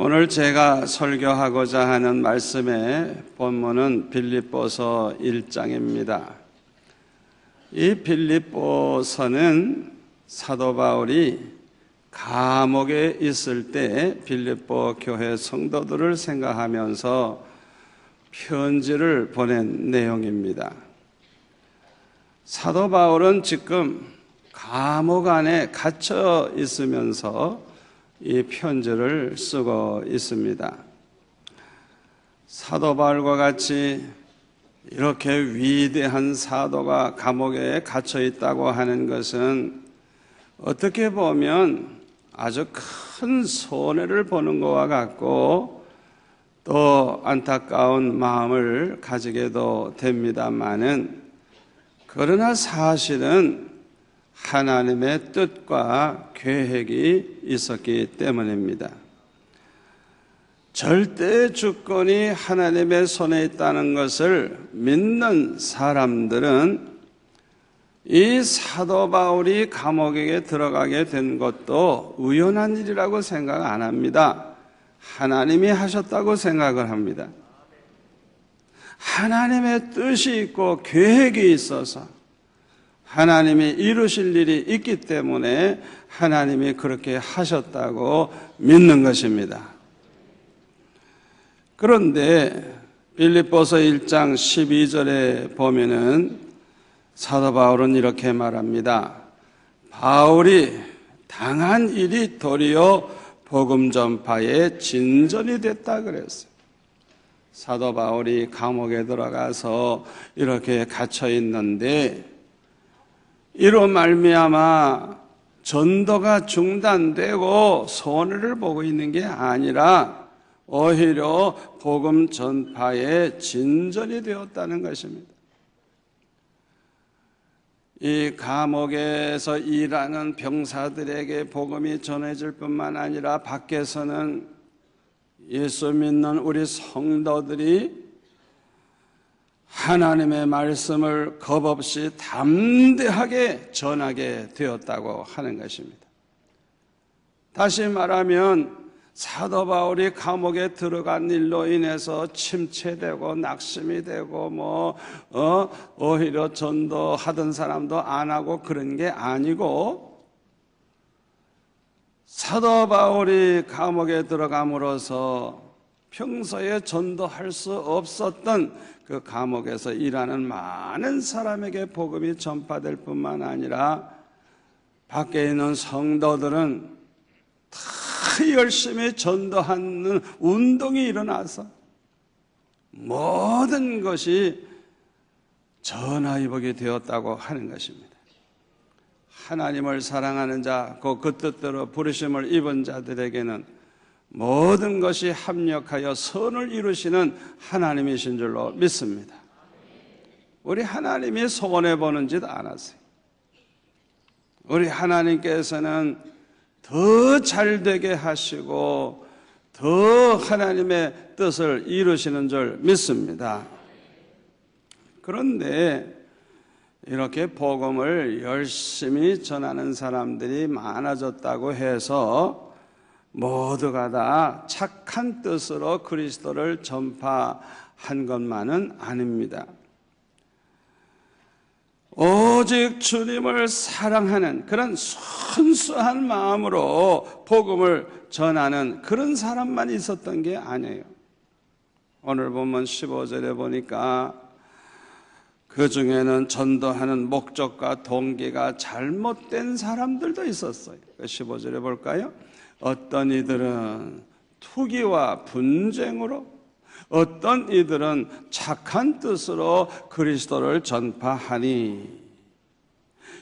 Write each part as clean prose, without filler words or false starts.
오늘 제가 설교하고자 하는 말씀의 본문은 빌립보서 1장입니다. 이 빌립보서는 사도 바울이 감옥에 있을 때 빌립보 교회 성도들을 생각하면서 편지를 보낸 내용입니다. 사도 바울은 지금 감옥 안에 갇혀 있으면서 이 편지를 쓰고 있습니다. 사도 바울과 같이 이렇게 위대한 사도가 감옥에 갇혀 있다고 하는 것은 어떻게 보면 아주 큰 손해를 보는 것과 같고 또 안타까운 마음을 가지게도 됩니다마는, 그러나 사실은 하나님의 뜻과 계획이 있었기 때문입니다. 절대 주권이 하나님의 손에 있다는 것을 믿는 사람들은 이 사도 바울이 감옥에 들어가게 된 것도 우연한 일이라고 생각 안 합니다. 하나님이 하셨다고 생각을 합니다. 하나님의 뜻이 있고 계획이 있어서 하나님이 이루실 일이 있기 때문에 하나님이 그렇게 하셨다고 믿는 것입니다. 그런데 빌립보서 1장 12절에 보면은 사도 바울은 이렇게 말합니다. 바울이 당한 일이 도리어 복음 전파의 진전이 됐다 그랬어요. 사도 바울이 감옥에 들어가서 이렇게 갇혀 있는데 이로 말미암아 전도가 중단되고 손해를 보고 있는 게 아니라 오히려 복음 전파의 진전이 되었다는 것입니다. 이 감옥에서 일하는 병사들에게 복음이 전해질 뿐만 아니라 밖에서는 예수 믿는 우리 성도들이 하나님의 말씀을 겁없이 담대하게 전하게 되었다고 하는 것입니다. 다시 말하면 사도 바울이 감옥에 들어간 일로 인해서 침체되고 낙심이 되고 오히려 전도하던 사람도 안 하고 그런 게 아니고, 사도 바울이 감옥에 들어감으로써 평소에 전도할 수 없었던 그 감옥에서 일하는 많은 사람에게 복음이 전파될 뿐만 아니라 밖에 있는 성도들은 다 열심히 전도하는 운동이 일어나서 모든 것이 전화위복이 되었다고 하는 것입니다. 하나님을 사랑하는 자, 그 뜻대로 부르심을 입은 자들에게는 모든 것이 합력하여 선을 이루시는 하나님이신 줄로 믿습니다. 우리 하나님이 손해보는 짓 안 하세요. 우리 하나님께서는 더 잘되게 하시고 더 하나님의 뜻을 이루시는 줄 믿습니다. 그런데 이렇게 복음을 열심히 전하는 사람들이 많아졌다고 해서 모두가 다 착한 뜻으로 그리스도를 전파한 것만은 아닙니다. 오직 주님을 사랑하는 그런 순수한 마음으로 복음을 전하는 그런 사람만 있었던 게 아니에요. 오늘 본문 15절에 보니까 그 중에는 전도하는 목적과 동기가 잘못된 사람들도 있었어요. 15절에 볼까요? 어떤 이들은 투기와 분쟁으로, 어떤 이들은 착한 뜻으로 그리스도를 전파하니.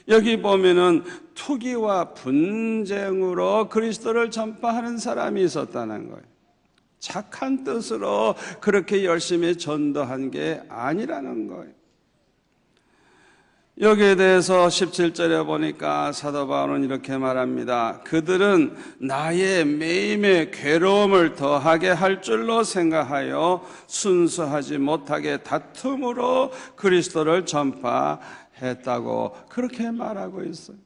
여기 보면은 투기와 분쟁으로 그리스도를 전파하는 사람이 있었다는 거예요. 착한 뜻으로 그렇게 열심히 전도한 게 아니라는 거예요. 여기에 대해서 17절에 보니까 사도 바울은 이렇게 말합니다. 그들은 나의 매임에 괴로움을 더하게 할 줄로 생각하여 순수하지 못하게 다툼으로 그리스도를 전파했다고 그렇게 말하고 있어요.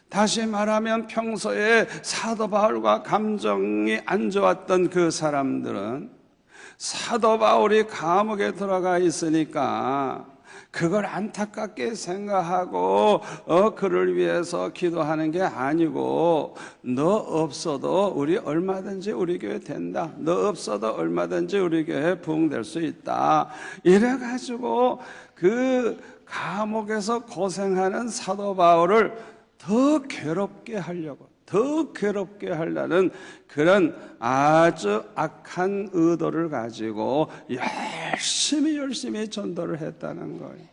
다시 말하면 평소에 사도 바울과 감정이 안 좋았던 그 사람들은 사도 바울이 감옥에 들어가 있으니까 그걸 안타깝게 생각하고 그를 위해서 기도하는 게 아니고, 너 없어도 우리 얼마든지 우리 교회 된다, 너 없어도 얼마든지 우리 교회 부흥될 수 있다, 이래가지고 그 감옥에서 고생하는 사도 바울을 더 괴롭게 하려고, 더 괴롭게 하려는 그런 아주 악한 의도를 가지고 열심히 전도를 했다는 거예요.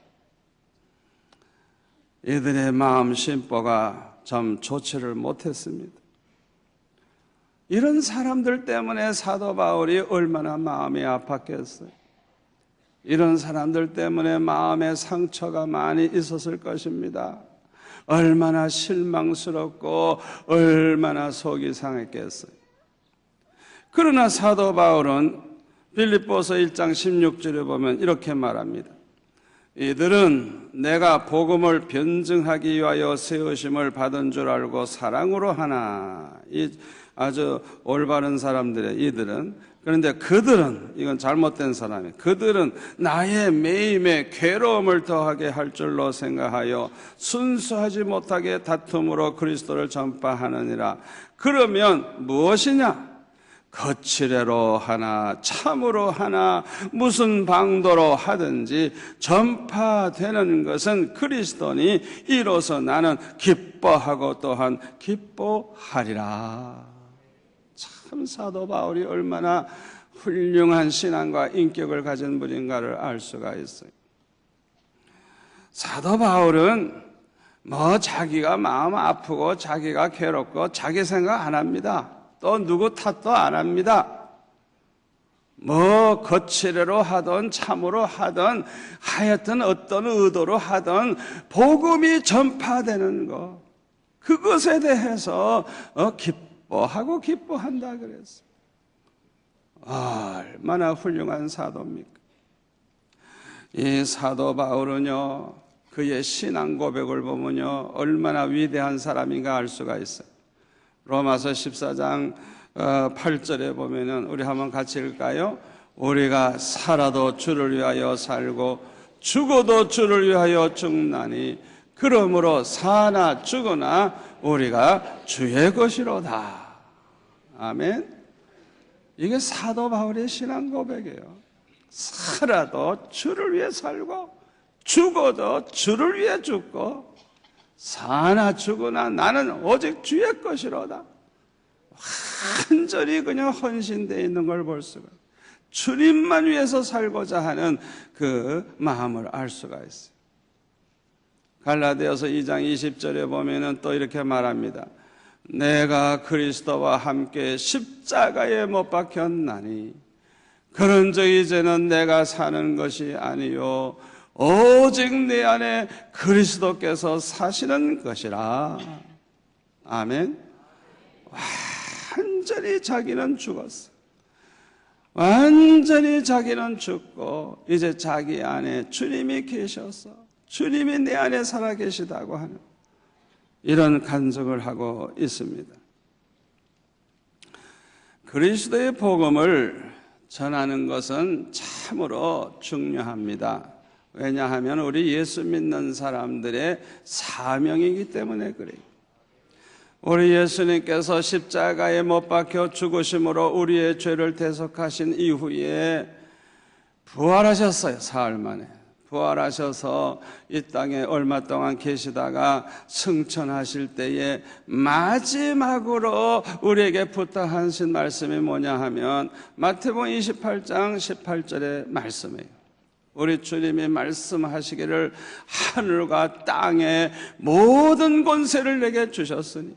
이들의 마음 심보가 참 좋지를 못했습니다. 이런 사람들 때문에 사도 바울이 얼마나 마음이 아팠겠어요. 이런 사람들 때문에 마음에 상처가 많이 있었을 것입니다. 얼마나 실망스럽고 얼마나 속이 상했겠어요. 그러나 사도 바울은 빌립보서 1장 16절에 보면 이렇게 말합니다. 이들은 내가 복음을 변증하기 위하여 세우심을 받은 줄 알고 사랑으로 하나. 이 아주 올바른 사람들의 이들은, 그런데 그들은, 이건 잘못된 사람이에요. 그들은 나의 매임에 괴로움을 더하게 할 줄로 생각하여 순수하지 못하게 다툼으로 그리스도를 전파하느니라. 그러면 무엇이냐? 거칠애로 하나 참으로 하나 무슨 방도로 하든지 전파되는 것은 그리스도니 이로써 나는 기뻐하고 또한 기뻐하리라. 참 사도 바울이 얼마나 훌륭한 신앙과 인격을 가진 분인가를 알 수가 있어요. 사도 바울은 자기가 마음 아프고 자기가 괴롭고 자기 생각 안 합니다. 또 누구 탓도 안 합니다. 거칠애로 하든 참으로 하든 하여튼 어떤 의도로 하든 복음이 전파되는 것, 그것에 대해서 기뻐하고 기뻐한다 그랬어요. 얼마나 훌륭한 사도입니까? 이 사도 바울은요, 그의 신앙 고백을 보면요, 얼마나 위대한 사람인가 알 수가 있어요. 로마서 14장 8절에 보면은, 우리 한번 같이 읽을까요? 우리가 살아도 주를 위하여 살고 죽어도 주를 위하여 죽나니 그러므로 사나 죽으나 우리가 주의 것이로다. 아멘. 이게 사도 바울의 신앙 고백이에요. 살아도 주를 위해 살고 죽어도 주를 위해 죽고 사나 죽으나 나는 오직 주의 것이로다. 완전히 그냥 헌신되어 있는 걸 볼 수가 있어요. 주님만 위해서 살고자 하는 그 마음을 알 수가 있어요. 갈라디아서 2장 20절에 보면은 또 이렇게 말합니다. 내가 그리스도와 함께 십자가에 못 박혔나니 그런즉 이제는 내가 사는 것이 아니요 오직 내 안에 그리스도께서 사시는 것이라. 아멘. 완전히 자기는 죽었어. 완전히 자기는 죽고 이제 자기 안에 주님이 계셔서 주님이 내 안에 살아계시다고 하는 이런 간증을 하고 있습니다. 그리스도의 복음을 전하는 것은 참으로 중요합니다. 왜냐하면 우리 예수 믿는 사람들의 사명이기 때문에 그래요. 우리 예수님께서 십자가에 못 박혀 죽으심으로 우리의 죄를 대속하신 이후에 부활하셨어요. 사흘 만에 부활하셔서 이 땅에 얼마 동안 계시다가 승천하실 때에 마지막으로 우리에게 부탁하신 말씀이 뭐냐 하면 마태복음 28장 18절의 말씀이에요. 우리 주님이 말씀하시기를 하늘과 땅의 모든 권세를 내게 주셨으니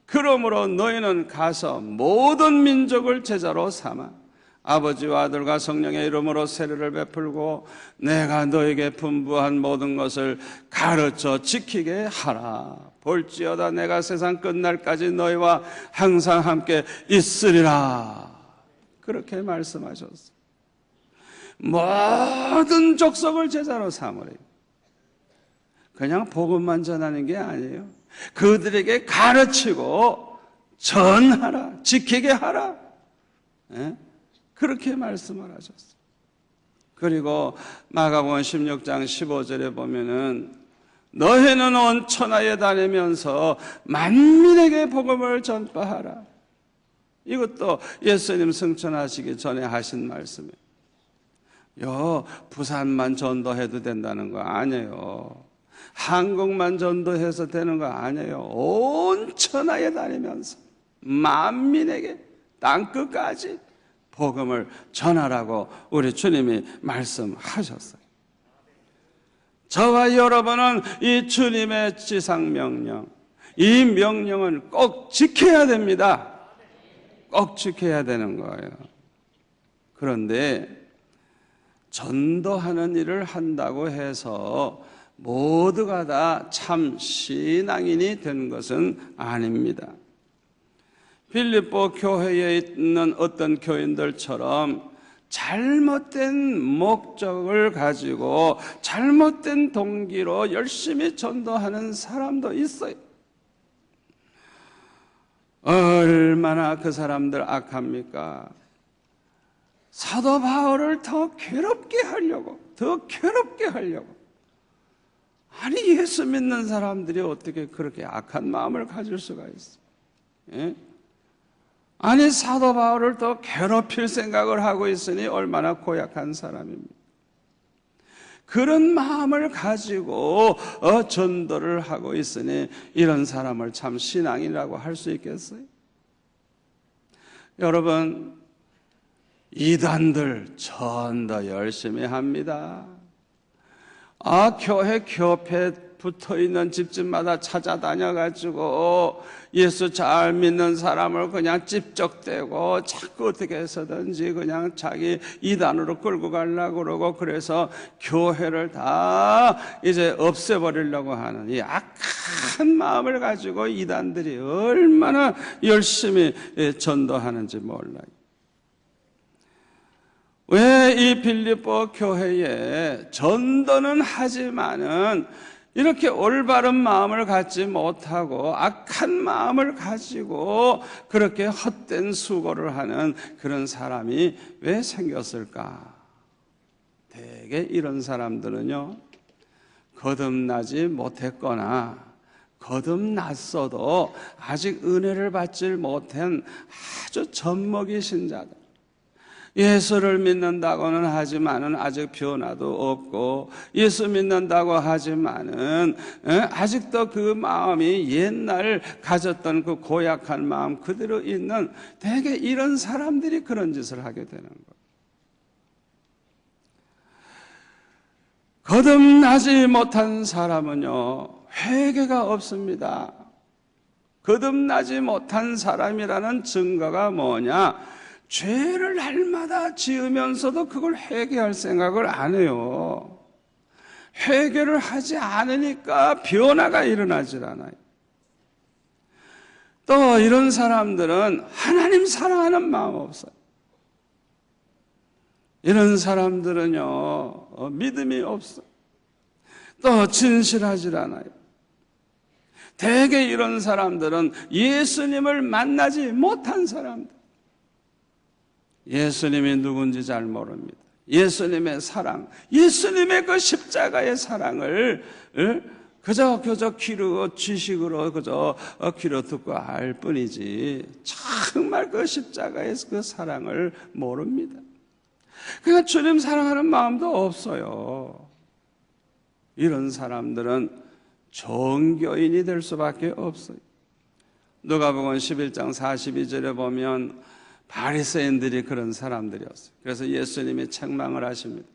그러므로 너희는 가서 모든 민족을 제자로 삼아 아버지와 아들과 성령의 이름으로 세례를 베풀고 내가 너에게 분부한 모든 것을 가르쳐 지키게 하라. 볼지어다 내가 세상 끝날까지 너희와 항상 함께 있으리라. 그렇게 말씀하셨어요. 모든 족속을 제자로 삼으래요. 그냥 복음만 전하는 게 아니에요. 그들에게 가르치고 전하라, 지키게 하라. 그렇게 말씀을 하셨어요. 그리고 마가복음 16장 15절에 보면은 너희는 온 천하에 다니면서 만민에게 복음을 전파하라. 이것도 예수님 승천하시기 전에 하신 말씀이에요. 부산만 전도해도 된다는 거 아니에요. 한국만 전도해서 되는 거 아니에요. 온 천하에 다니면서 만민에게 땅끝까지 복음을 전하라고 우리 주님이 말씀하셨어요. 저와 여러분은 이 주님의 지상명령, 이 명령은 꼭 지켜야 됩니다. 꼭 지켜야 되는 거예요. 그런데 전도하는 일을 한다고 해서 모두가 다 참 신앙인이 된 것은 아닙니다. 빌립보 교회에 있는 어떤 교인들처럼 잘못된 목적을 가지고 잘못된 동기로 열심히 전도하는 사람도 있어요. 얼마나 그 사람들 악합니까? 사도 바울을 더 괴롭게 하려고. 아니, 예수 믿는 사람들이 어떻게 그렇게 악한 마음을 가질 수가 있어요? 아니, 사도 바울을 더 괴롭힐 생각을 하고 있으니 얼마나 고약한 사람입니까? 그런 마음을 가지고 전도를 하고 있으니 이런 사람을 참 신앙이라고 할 수 있겠어요? 여러분, 이단들 전도 열심히 합니다. 교회 교패 붙어있는 집집마다 찾아다녀가지고 예수 잘 믿는 사람을 그냥 찝적대고 자꾸 어떻게 해서든지 그냥 자기 이단으로 끌고 가려고 그러고, 그래서 교회를 다 이제 없애버리려고 하는 이 악한 마음을 가지고 이단들이 얼마나 열심히 전도하는지 몰라요. 왜 이 빌립보 교회에 전도는 하지만은 이렇게 올바른 마음을 갖지 못하고 악한 마음을 가지고 그렇게 헛된 수고를 하는 그런 사람이 왜 생겼을까? 대개 이런 사람들은요, 거듭나지 못했거나 거듭났어도 아직 은혜를 받지 못한 아주 젖먹이 신자들, 예수를 믿는다고는 하지만은 아직 변화도 없고, 예수 믿는다고 하지만은 아직도 그 마음이 옛날 가졌던 그 고약한 마음 그대로 있는, 대개 이런 사람들이 그런 짓을 하게 되는 거예요. 거듭나지 못한 사람은요, 회개가 없습니다. 거듭나지 못한 사람이라는 증거가 뭐냐? 죄를 날마다 지으면서도 그걸 회개할 생각을 안 해요. 회개를 하지 않으니까 변화가 일어나질 않아요. 또 이런 사람들은 하나님 사랑하는 마음 없어요. 이런 사람들은요, 믿음이 없어요. 또 진실하질 않아요. 대개 이런 사람들은 예수님을 만나지 못한 사람들, 예수님이 누군지 잘 모릅니다. 예수님의 사랑, 예수님의 그 십자가의 사랑을 그저 귀로, 지식으로 그저 귀로 듣고 알 뿐이지 정말 그 십자가의 그 사랑을 모릅니다. 그러니까 주님 사랑하는 마음도 없어요. 이런 사람들은 종교인이 될 수밖에 없어요. 누가복음 11장 42절에 보면 바리새인들이 그런 사람들이었어요. 그래서 예수님이 책망을 하십니다.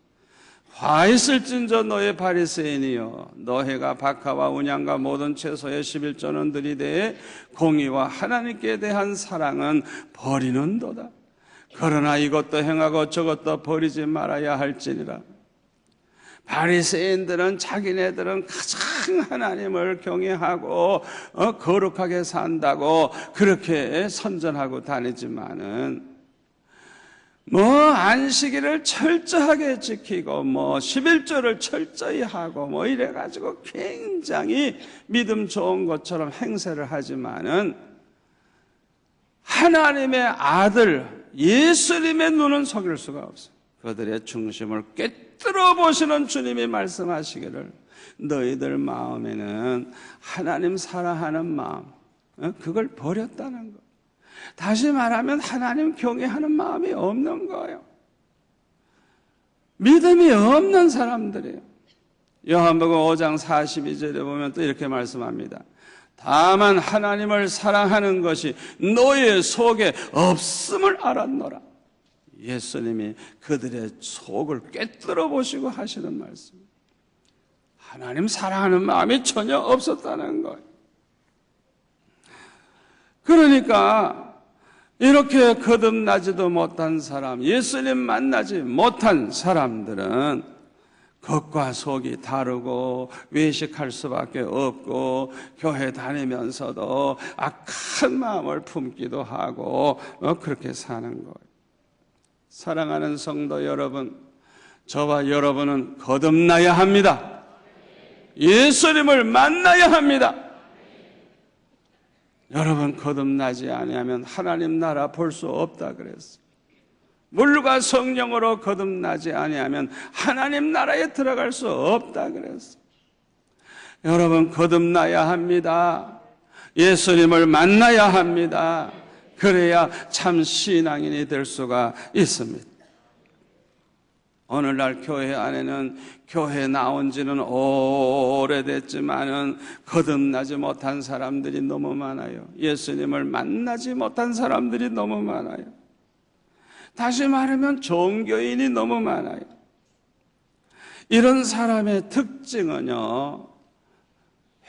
화 있을진저 너의 바리새인이여, 너희가 박하와 운양과 모든 채소의 11조는 들이대에 공의와 하나님께 대한 사랑은 버리는도다. 그러나 이것도 행하고 저것도 버리지 말아야 할지니라. 바리새인들은 자기네들은 가장 하나님을 경외하고 거룩하게 산다고 그렇게 선전하고 다니지만은 안식일을 철저하게 지키고 11조를 철저히 하고 이래가지고 굉장히 믿음 좋은 것처럼 행세를 하지만은 하나님의 아들 예수님의 눈은 속일 수가 없어요. 그들의 중심을 꿰뚫어 보시는 주님이 말씀하시기를 너희들 마음에는 하나님 사랑하는 마음, 그걸 버렸다는 거. 다시 말하면 하나님 경외하는 마음이 없는 거예요. 믿음이 없는 사람들이에요. 요한복음 5장 42절에 보면 또 이렇게 말씀합니다. 다만 하나님을 사랑하는 것이 너의 속에 없음을 알았노라. 예수님이 그들의 속을 꿰뚫어 보시고 하시는 말씀. 하나님 사랑하는 마음이 전혀 없었다는 거예요. 그러니까 이렇게 거듭나지도 못한 사람, 예수님 만나지 못한 사람들은 겉과 속이 다르고 외식할 수밖에 없고 교회 다니면서도 악한 마음을 품기도 하고 그렇게 사는 거예요. 사랑하는 성도 여러분, 저와 여러분은 거듭나야 합니다. 예수님을 만나야 합니다. 여러분 거듭나지 아니하면 하나님 나라 볼 수 없다 그랬어요. 물과 성령으로 거듭나지 아니하면 하나님 나라에 들어갈 수 없다 그랬어요. 여러분 거듭나야 합니다. 예수님을 만나야 합니다. 그래야 참 신앙인이 될 수가 있습니다. 오늘날 교회 안에는 교회 나온 지는 오래됐지만은 거듭나지 못한 사람들이 너무 많아요. 예수님을 만나지 못한 사람들이 너무 많아요. 다시 말하면 종교인이 너무 많아요. 이런 사람의 특징은요,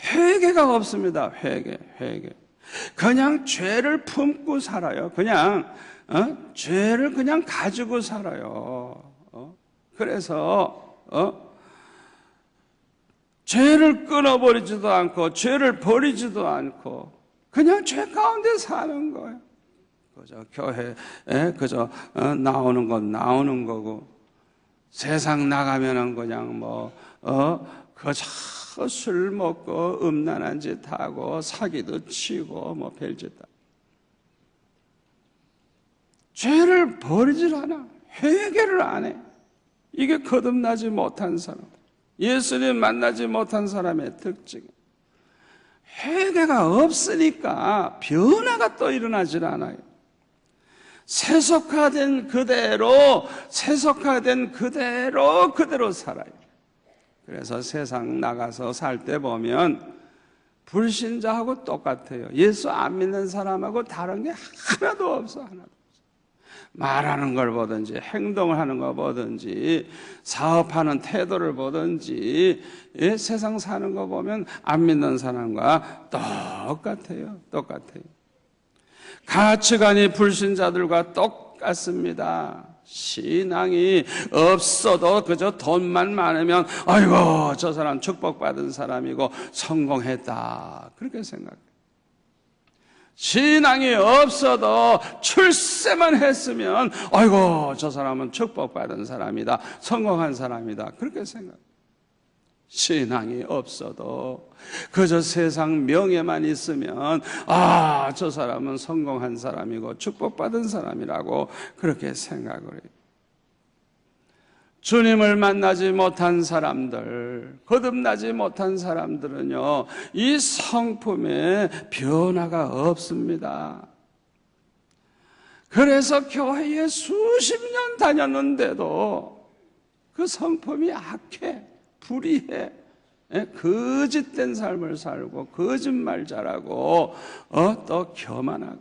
회개가 없습니다. 회개. 그냥 죄를 품고 살아요. 그냥 죄를 그냥 가지고 살아요. 그래서 죄를 끊어버리지도 않고 죄를 버리지도 않고 그냥 죄 가운데 사는 거예요. 그저 교회에 그저 나오는 건 나오는 거고 세상 나가면은 그냥 그저 술 먹고 음란한 짓 하고 사기도 치고 별짓 다. 죄를 버리질 않아. 회개를 안 해. 이게 거듭나지 못한 사람, 예수님 만나지 못한 사람의 특징이에요. 회개가 없으니까 변화가 또 일어나질 않아요. 세속화된 그대로 살아요. 그래서 세상 나가서 살 때 보면 불신자하고 똑같아요. 예수 안 믿는 사람하고 다른 게 하나도 없어. 말하는 걸 보든지 행동을 하는 걸 보든지 사업하는 태도를 보든지 세상 사는 거 보면 안 믿는 사람과 똑같아요. 가치관이 불신자들과 똑같습니다. 신앙이 없어도 그저 돈만 많으면 아이고 저 사람 축복받은 사람이고 성공했다 그렇게 생각해요. 신앙이 없어도 출세만 했으면 아이고 저 사람은 축복받은 사람이다, 성공한 사람이다 그렇게 생각해요. 신앙이 없어도 그저 세상 명예만 있으면 저 사람은 성공한 사람이고 축복받은 사람이라고 그렇게 생각을 해요. 주님을 만나지 못한 사람들, 거듭나지 못한 사람들은요, 이 성품에 변화가 없습니다. 그래서 교회에 수십 년 다녔는데도 그 성품이 악해, 불의해, 거짓된 삶을 살고 거짓말 잘하고 또 교만하고.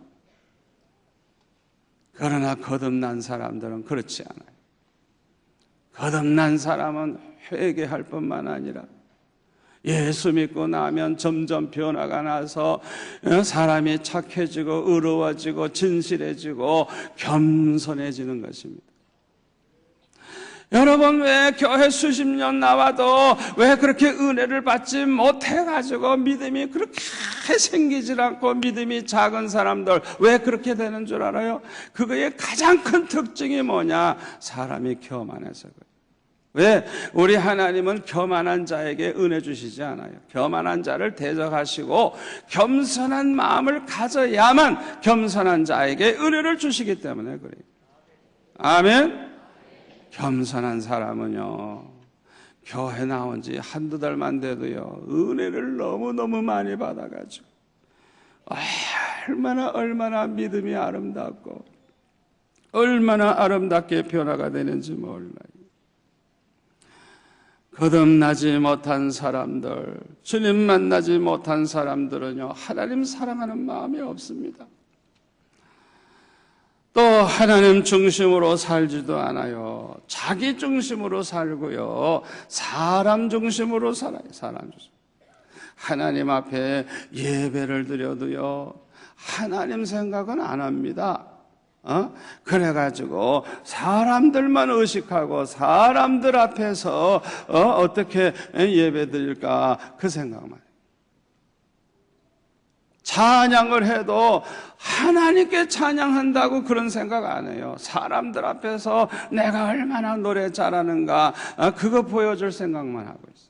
그러나 거듭난 사람들은 그렇지 않아요. 거듭난 사람은 회개할 뿐만 아니라 예수 믿고 나면 점점 변화가 나서 사람이 착해지고 의로워지고 진실해지고 겸손해지는 것입니다. 여러분, 왜 교회 수십 년 나와도 왜 그렇게 은혜를 받지 못해가지고 믿음이 그렇게 생기질 않고 믿음이 작은 사람들 왜 그렇게 되는 줄 알아요? 그거의 가장 큰 특징이 뭐냐? 사람이 교만해서 그래요. 왜? 우리 하나님은 교만한 자에게 은혜 주시지 않아요. 교만한 자를 대적하시고 겸손한 마음을 가져야만 겸손한 자에게 은혜를 주시기 때문에 그래요. 아멘? 겸손한 사람은요, 교회 나온 지 한두 달만 돼도요, 은혜를 너무너무 많이 받아가지고 얼마나 믿음이 아름답고 얼마나 아름답게 변화가 되는지 몰라요. 거듭나지 못한 사람들, 주님 만나지 못한 사람들은요, 하나님 사랑하는 마음이 없습니다. 또 하나님 중심으로 살지도 않아요. 자기 중심으로 살고요, 사람 중심으로 살아요. 사람 중심. 하나님 앞에 예배를 드려도요, 하나님 생각은 안 합니다. 그래가지고 사람들만 의식하고 사람들 앞에서 어떻게 예배 드릴까 그 생각만 해요. 찬양을 해도 하나님께 찬양한다고 그런 생각 안 해요. 사람들 앞에서 내가 얼마나 노래 잘하는가 그거 보여줄 생각만 하고 있어요.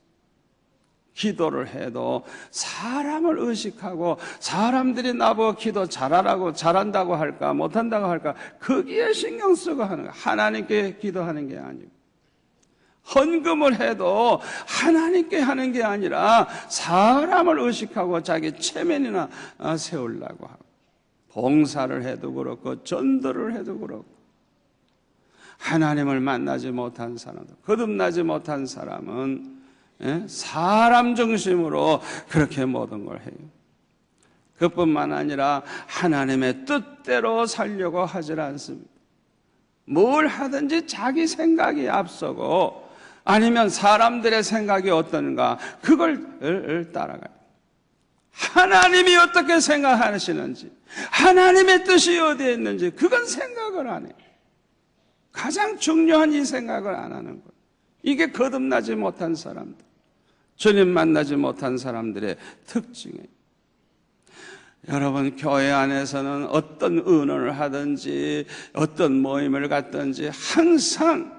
기도를 해도 사람을 의식하고 사람들이 나보고 기도 잘한다고 할까 못한다고 할까 거기에 신경 쓰고 하는 거예요. 하나님께 기도하는 게 아니고. 헌금을 해도 하나님께 하는 게 아니라 사람을 의식하고 자기 체면이나 세우려고 하고, 봉사를 해도 그렇고 전도를 해도 그렇고, 하나님을 만나지 못한 사람, 거듭나지 못한 사람은 사람 중심으로 그렇게 모든 걸 해요. 그뿐만 아니라 하나님의 뜻대로 살려고 하질 않습니다. 뭘 하든지 자기 생각이 앞서고 아니면 사람들의 생각이 어떤가 그걸 따라가요. 하나님이 어떻게 생각하시는지, 하나님의 뜻이 어디에 있는지 그건 생각을 안 해요. 가장 중요한 이 생각을 안 하는 거예요. 이게 거듭나지 못한 사람들, 주님 만나지 못한 사람들의 특징이에요. 여러분, 교회 안에서는 어떤 의논을 하든지 어떤 모임을 갖든지 항상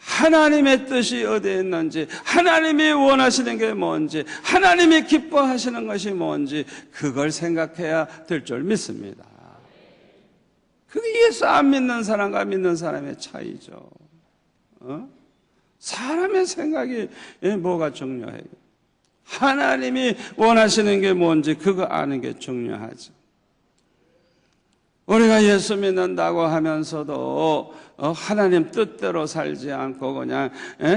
하나님의 뜻이 어디에 있는지, 하나님이 원하시는 게 뭔지, 하나님이 기뻐하시는 것이 뭔지 그걸 생각해야 될 줄 믿습니다. 그게 예수 안 믿는 사람과 믿는 사람의 차이죠. 사람의 생각이 뭐가 중요해요? 하나님이 원하시는 게 뭔지 그거 아는 게 중요하죠. 우리가 예수 믿는다고 하면서도 하나님 뜻대로 살지 않고 그냥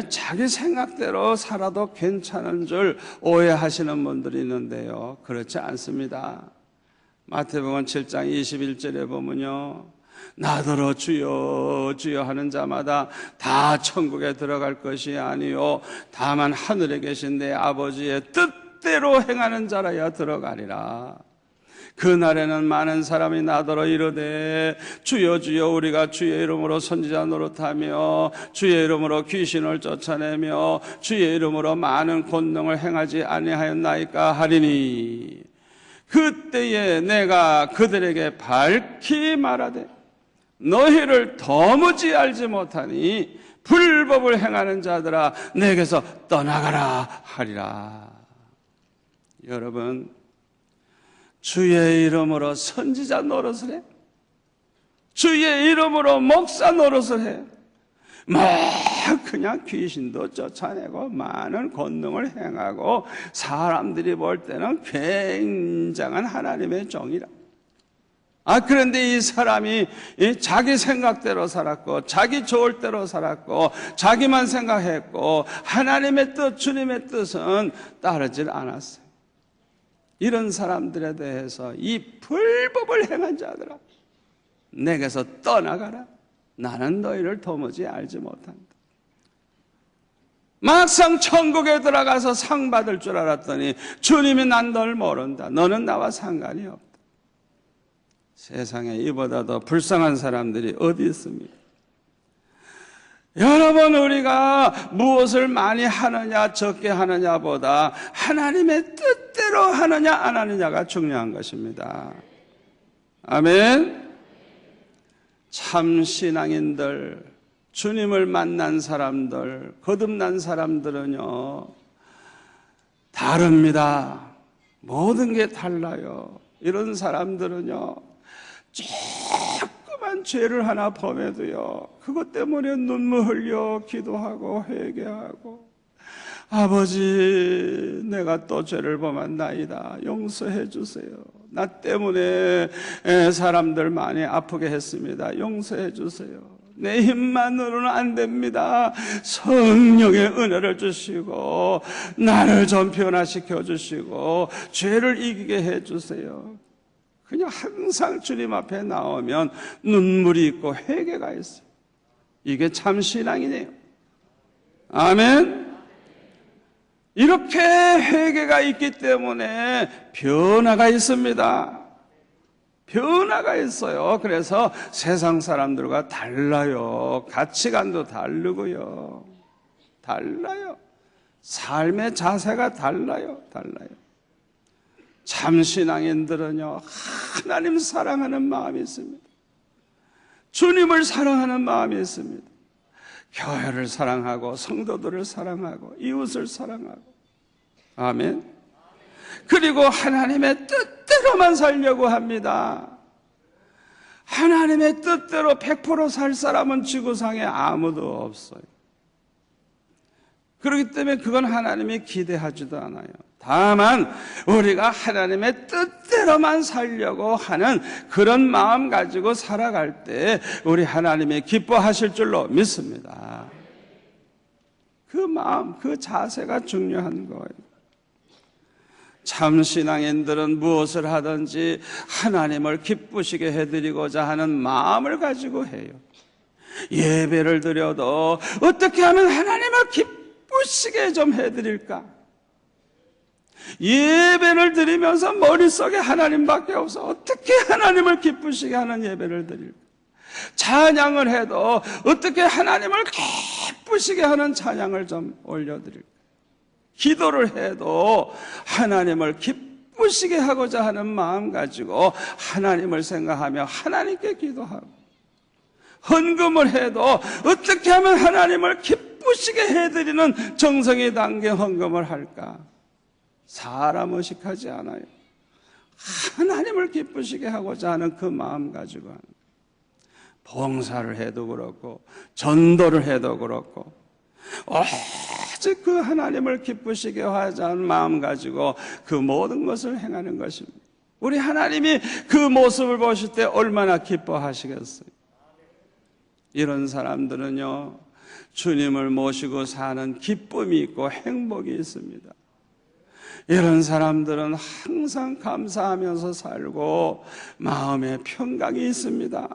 자기 생각대로 살아도 괜찮은 줄 오해하시는 분들이 있는데요, 그렇지 않습니다. 마태복음 7장 21절에 보면요, 나더러 주여 주여 하는 자마다 다 천국에 들어갈 것이 아니요 다만 하늘에 계신 내 아버지의 뜻대로 행하는 자라야 들어가리라. 그날에는 많은 사람이 나더러 이르되 주여 주여 우리가 주의 이름으로 선지자 노릇하며 주의 이름으로 귀신을 쫓아내며 주의 이름으로 많은 권능을 행하지 아니하였나이까 하리니, 그때에 내가 그들에게 밝히 말하되 너희를 도무지 알지 못하니 불법을 행하는 자들아 내게서 떠나가라 하리라. 여러분, 주의 이름으로 선지자 노릇을 해, 주의 이름으로 목사 노릇을 해, 그냥 귀신도 쫓아내고 많은 권능을 행하고 사람들이 볼 때는 굉장한 하나님의 종이라. 그런데 이 사람이 자기 생각대로 살았고 자기 좋을 대로 살았고 자기만 생각했고 하나님의 뜻, 주님의 뜻은 따르질 않았어요. 이런 사람들에 대해서 이 불법을 행한 자들아 내게서 떠나가라. 나는 너희를 도무지 알지 못한다. 막상 천국에 들어가서 상 받을 줄 알았더니 주님이 난 널 모른다. 너는 나와 상관이 없다. 세상에 이보다 더 불쌍한 사람들이 어디 있습니까? 여러분, 우리가 무엇을 많이 하느냐 적게 하느냐보다 하나님의 뜻대로 하느냐 안 하느냐가 중요한 것입니다. 아멘. 참 신앙인들, 주님을 만난 사람들, 거듭난 사람들은요 다릅니다. 모든 게 달라요. 이런 사람들은요 조그만 죄를 하나 범해도요 그것 때문에 눈물 흘려 기도하고 회개하고, 아버지 내가 또 죄를 범한나이다, 용서해 주세요. 나 때문에 사람들 많이 아프게 했습니다. 용서해 주세요. 내 힘만으로는 안 됩니다. 성령의 은혜를 주시고 나를 좀 변화시켜 주시고 죄를 이기게 해 주세요. 그냥 항상 주님 앞에 나오면 눈물이 있고 회개가 있어요. 이게 참 신앙이네요. 아멘. 이렇게 회개가 있기 때문에 변화가 있습니다. 변화가 있어요. 그래서 세상 사람들과 달라요. 가치관도 다르고요. 달라요. 삶의 자세가 달라요. 참 신앙인들은요 하나님 사랑하는 마음이 있습니다. 주님을 사랑하는 마음이 있습니다. 교회를 사랑하고 성도들을 사랑하고 이웃을 사랑하고, 아멘. 그리고 하나님의 뜻대로만 살려고 합니다. 하나님의 뜻대로 100% 살 사람은 지구상에 아무도 없어요. 그렇기 때문에 그건 하나님이 기대하지도 않아요. 다만 우리가 하나님의 뜻대로만 살려고 하는 그런 마음 가지고 살아갈 때 우리 하나님이 기뻐하실 줄로 믿습니다. 그 마음, 그 자세가 중요한 거예요. 참 신앙인들은 무엇을 하든지 하나님을 기쁘시게 해드리고자 하는 마음을 가지고 해요. 예배를 드려도 어떻게 하면 하나님을 기쁘시게 좀 해드릴까? 예배를 드리면서 머릿속에 하나님밖에 없어. 어떻게 하나님을 기쁘시게 하는 예배를 드릴까? 찬양을 해도 어떻게 하나님을 기쁘시게 하는 찬양을 좀 올려드릴까? 기도를 해도 하나님을 기쁘시게 하고자 하는 마음 가지고 하나님을 생각하며 하나님께 기도하고, 헌금을 해도 어떻게 하면 하나님을 기쁘시게 해드리는 정성이 담긴 헌금을 할까? 사람 의식하지 않아요. 하나님을 기쁘시게 하고자 하는 그 마음 가지고 하는 거예요. 봉사를 해도 그렇고 전도를 해도 그렇고 오직 그 하나님을 기쁘시게 하자 하는 마음 가지고 그 모든 것을 행하는 것입니다. 우리 하나님이 그 모습을 보실 때 얼마나 기뻐하시겠어요. 이런 사람들은요 주님을 모시고 사는 기쁨이 있고 행복이 있습니다. 이런 사람들은 항상 감사하면서 살고 마음에 평강이 있습니다.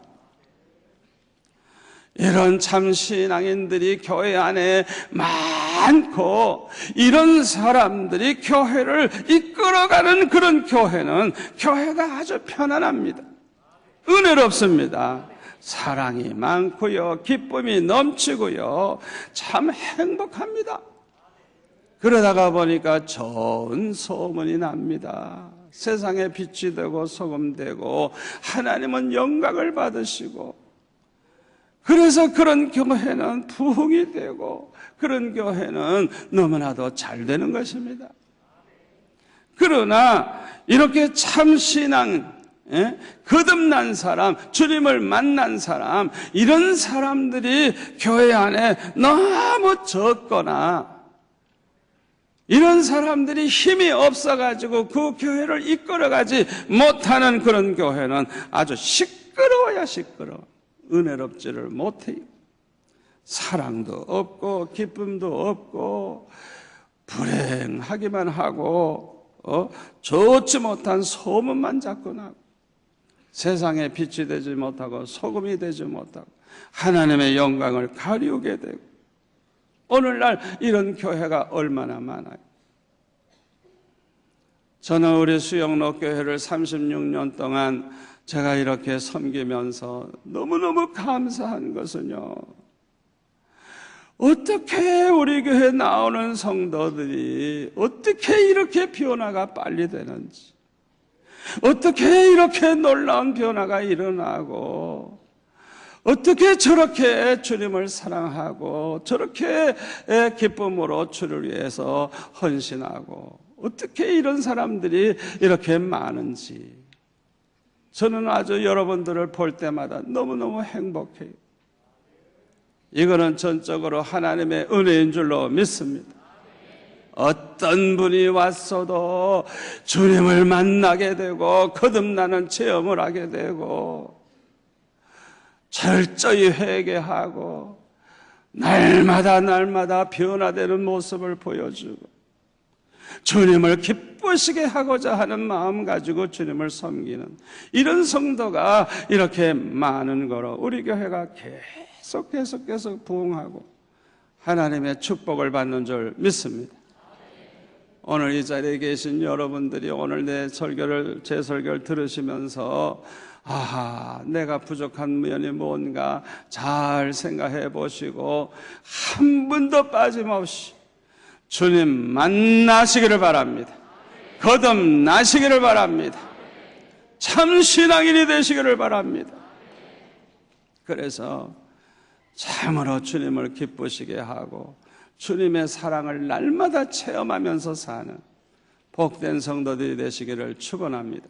이런 참 신앙인들이 교회 안에 많고, 이런 사람들이 교회를 이끌어가는 그런 교회는 교회가 아주 편안합니다. 은혜롭습니다. 사랑이 많고요, 기쁨이 넘치고요, 참 행복합니다. 그러다가 보니까 좋은 소문이 납니다. 세상에 빛이 되고 소금 되고 하나님은 영광을 받으시고, 그래서 그런 교회는 부흥이 되고 그런 교회는 너무나도 잘 되는 것입니다. 그러나 이렇게 참 신앙, 거듭난 사람, 주님을 만난 사람, 이런 사람들이 교회 안에 너무 적거나 이런 사람들이 힘이 없어가지고 그 교회를 이끌어가지 못하는 그런 교회는 아주 시끄러워야 시끄러워. 은혜롭지를 못해요. 사랑도 없고 기쁨도 없고 불행하기만 하고 좋지 못한 소문만 자꾸 나고, 세상에 빛이 되지 못하고 소금이 되지 못하고 하나님의 영광을 가리우게 되고, 오늘날 이런 교회가 얼마나 많아요. 저는 우리 수영로 교회를 36년 동안 제가 이렇게 섬기면서 너무너무 감사한 것은요, 어떻게 우리 교회 나오는 성도들이 어떻게 이렇게 변화가 빨리 되는지, 어떻게 이렇게 놀라운 변화가 일어나고, 어떻게 저렇게 주님을 사랑하고 저렇게 기쁨으로 주를 위해서 헌신하고, 어떻게 이런 사람들이 이렇게 많은지 저는 아주 여러분들을 볼 때마다 너무너무 행복해요. 이거는 전적으로 하나님의 은혜인 줄로 믿습니다. 어떤 분이 왔어도 주님을 만나게 되고 거듭나는 체험을 하게 되고 철저히 회개하고 날마다 변화되는 모습을 보여주고 주님을 기쁘시게 하고자 하는 마음 가지고 주님을 섬기는 이런 성도가 이렇게 많은 거로 우리 교회가 계속 부흥하고 하나님의 축복을 받는 줄 믿습니다. 오늘 이 자리에 계신 여러분들이 오늘 제 설교를 들으시면서 내가 부족한 면이 뭔가 잘 생각해 보시고 한 분도 빠짐없이 주님 만나시기를 바랍니다. 거듭나시기를 바랍니다. 참 신앙인이 되시기를 바랍니다. 그래서 참으로 주님을 기쁘시게 하고 주님의 사랑을 날마다 체험하면서 사는 복된 성도들이 되시기를 축원합니다.